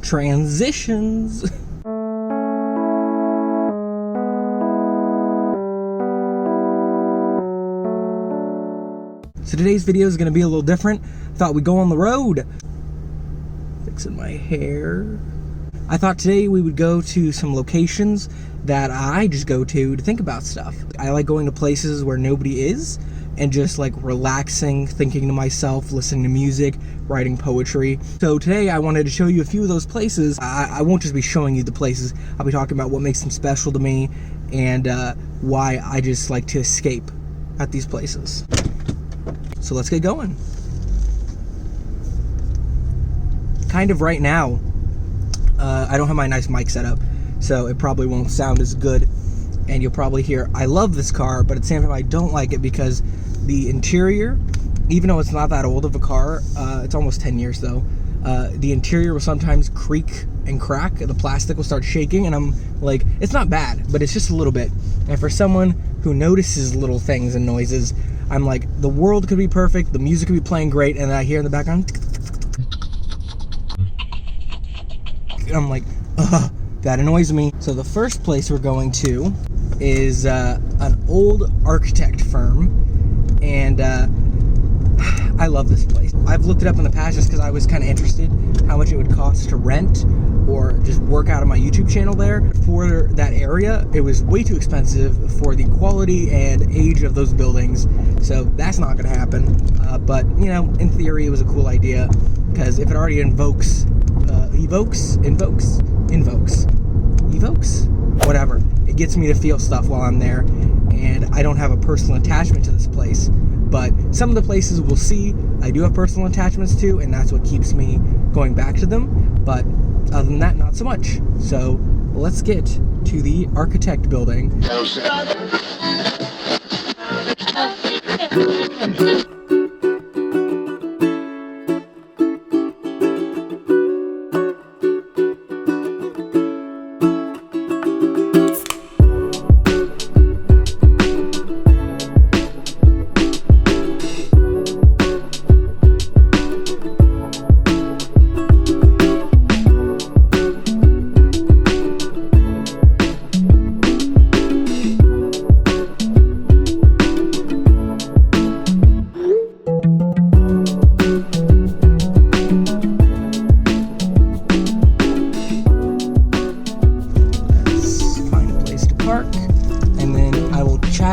Transitions. So today's video is going to be a little different. Thought we'd go on the road. Fixing my hair. I thought today we would go to some locations that I just go to think about stuff. I like going to places where nobody is and just like relaxing, thinking to myself, listening to music, writing poetry. So today I wanted to show you a few of those places. I won't just be showing you the places. I'll be talking about what makes them special to me and why I just like to escape at these places. So let's get going. Kind of right now, I don't have my nice mic set up, so it probably won't sound as good, and you'll probably hear, I love this car, but at the same time I don't like it because the interior, even though it's not that old of a car, it's almost 10 years though, the interior will sometimes creak and crack, the plastic will start shaking, and I'm like, it's not bad, but it's just a little bit. And for someone who notices little things and noises, I'm like, the world could be perfect, the music could be playing great, and I hear in the background, I'm like, ugh, that annoys me. So the first place we're going to is an old architect firm, and I love this place. I've looked it up in the past just because I was kind of interested how much it would cost to rent or just work out of my YouTube channel there. For that area, it was way too expensive for the quality and age of those buildings, so that's not gonna happen. But you know, in theory, it was a cool idea because if it already evokes, whatever, it gets me to feel stuff while I'm there, and I don't have a personal attachment to this place. But some of the places we'll see, I do have personal attachments to, and that's what keeps me going back to them. But other than that, not so much. So let's get to the architect building.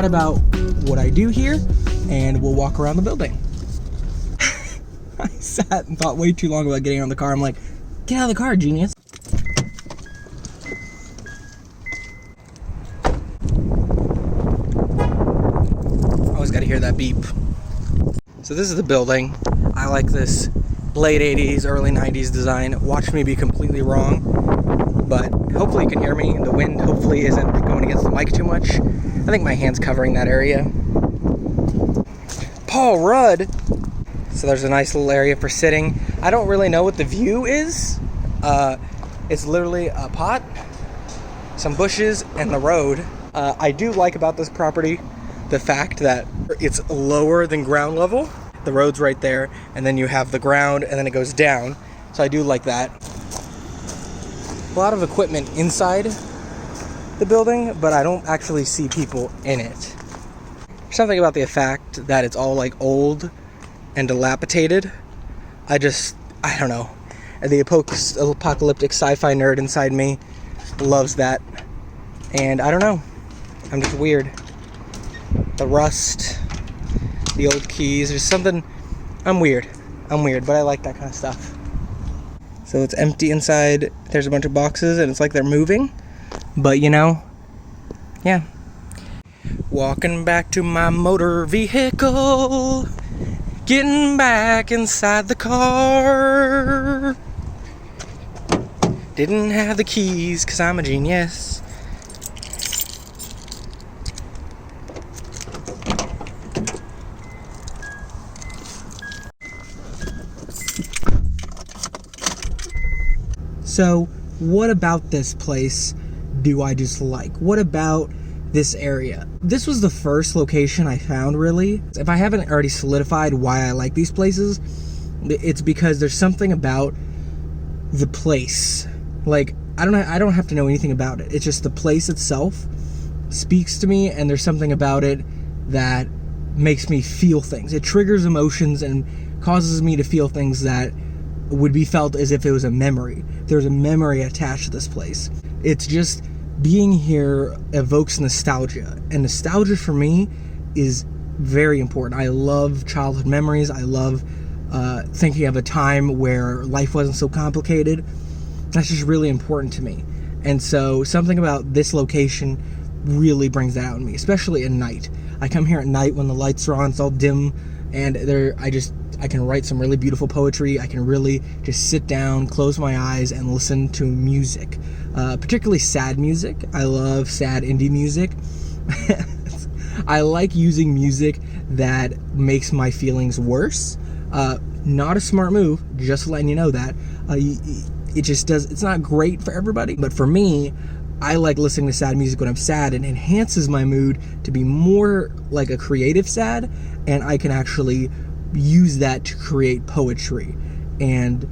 About what I do here, and we'll walk around the building. I sat and thought way too long about getting out of the car. I'm like, get out of the car, genius. Always gotta hear that beep. So this is the building. I like this late 80s, early 90s design. Watch me be completely wrong, but hopefully you can hear me. The wind hopefully isn't going against the mic too much. I think my hand's covering that area. Paul Rudd. So there's a nice little area for sitting. I don't really know what the view is. It's literally a pot, some bushes, and the road. I do like about this property the fact that it's lower than ground level. The road's right there, and then you have the ground, and then it goes down. So I do like that. A lot of equipment inside the building, but I don't actually see people in it. There's something about the fact that it's all like old and dilapidated. I don't know. The apocalyptic sci-fi nerd inside me loves that. And I don't know. I'm just weird. The rust, the old keys, there's something, I'm weird, but I like that kind of stuff. So it's empty inside, there's a bunch of boxes, and it's like they're moving. But you know, yeah. Walking back to my motor vehicle, getting back inside the car. Didn't have the keys because I'm a genius. So, what about this place do I just like? What about this area? This was the first location I found, really. If I haven't already solidified why I like these places, it's because there's something about the place. Like, I don't have to know anything about it. It's just the place itself speaks to me, and there's something about it that makes me feel things. It triggers emotions and causes me to feel things that would be felt as if it was a memory. There's a memory attached to this place. It's just being here evokes nostalgia, and nostalgia for me is very important. I love childhood memories. I love thinking of a time where life wasn't so complicated. That's just really important to me. And so something about this location really brings that out in me, especially at night. I come here at night when the lights are on, it's all dim, and I can write some really beautiful poetry. I can really just sit down, close my eyes, and listen to music, particularly sad music. I love sad indie music. I like using music that makes my feelings worse. Not a smart move, just letting you know that. It's not great for everybody, but for me, I like listening to sad music when I'm sad. It enhances my mood to be more like a creative sad, and I can actually use that to create poetry, and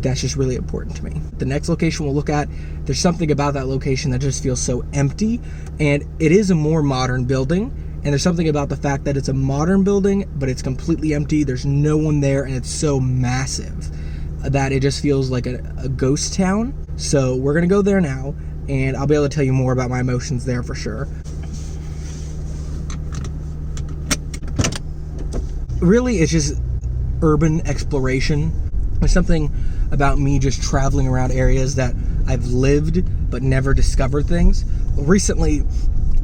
that's just really important to me. The next location we'll look at, there's something about that location that just feels so empty, and it is a more modern building, and there's something about the fact that it's a modern building, but it's completely empty, there's no one there, and it's so massive that it just feels like a ghost town. So we're gonna go there now, and I'll be able to tell you more about my emotions there for sure. Really, it's just urban exploration. There's something about me just traveling around areas that I've lived but never discovered things. Recently,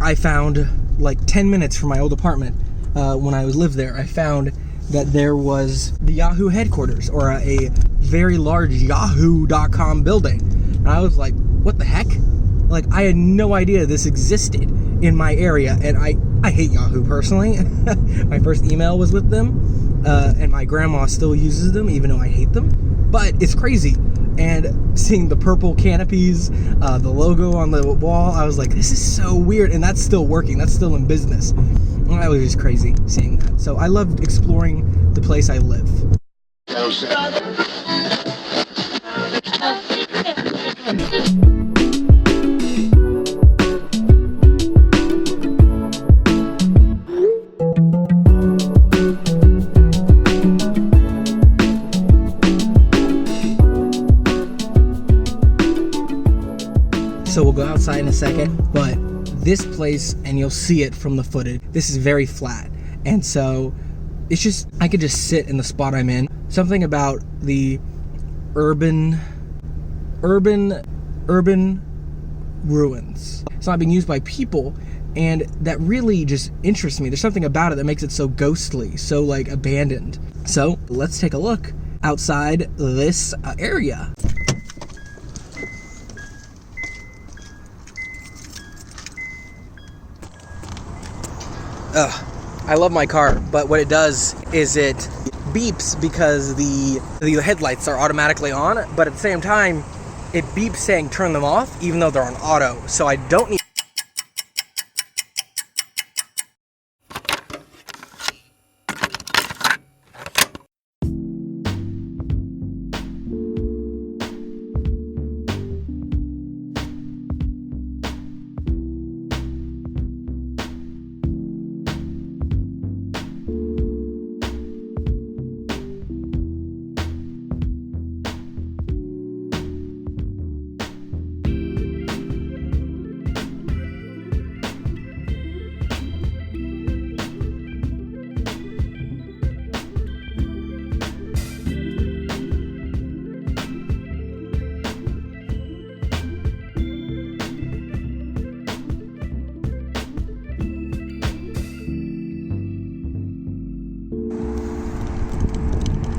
I found, like 10 minutes from my old apartment, when I lived there, I found that there was the Yahoo headquarters, or a very large yahoo.com building. And I was like, what the heck? Like, I had no idea this existed in my area, and I hate Yahoo personally. My first email was with them, and my grandma still uses them, even though I hate them. But it's crazy. And seeing the purple canopies, the logo on the wall, I was like, this is so weird. And that's still working. That's still in business. And that was just crazy seeing that. So I loved exploring the place I live. So we'll go outside in a second, but this place, and you'll see it from the footage, this is very flat. And so it's just, I could just sit in the spot I'm in. Something about the urban ruins. It's not being used by people, and that really just interests me. There's something about it that makes it so ghostly, so like abandoned. So let's take a look outside this area. I love my car, but what it does is it beeps because the headlights are automatically on, but at the same time, it beeps saying turn them off, even though they're on auto. So I don't need...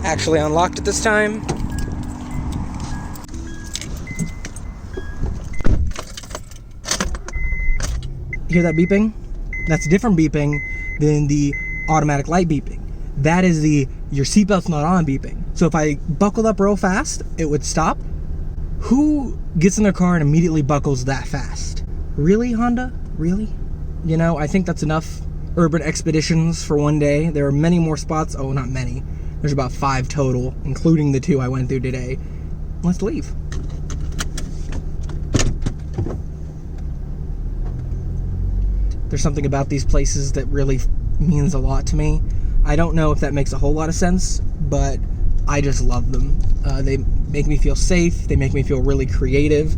Actually unlocked it this time. You hear that beeping? That's different beeping than the automatic light beeping. That is the your seatbelt's not on beeping. So if I buckled up real fast, it would stop. Who gets in their car and immediately buckles that fast? Really, Honda? Really? You know, I think that's enough urban expeditions for one day. There are many more spots. Oh, not many. There's about 5 total, including the 2 I went through today. let's leave. There's something about these places that really means a lot to me. I don't know if that makes a whole lot of sense, but I just love them. They make me feel safe. They make me feel really creative.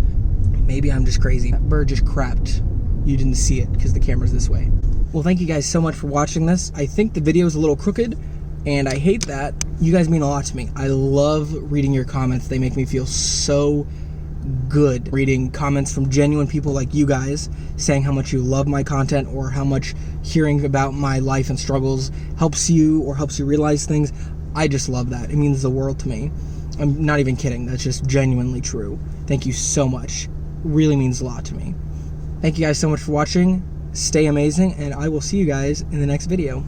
Maybe I'm just crazy. That bird just crapped. You didn't see it because the camera's this way. Well, thank you guys so much for watching this. I think the video is a little crooked, and I hate that. You guys mean a lot to me. I love reading your comments. They make me feel so good. Reading comments from genuine people like you guys saying how much you love my content, or how much hearing about my life and struggles helps you or helps you realize things. I just love that. It means the world to me. I'm not even kidding. That's just genuinely true. Thank you so much. Really means a lot to me. Thank you guys so much for watching. Stay amazing, and I will see you guys in the next video.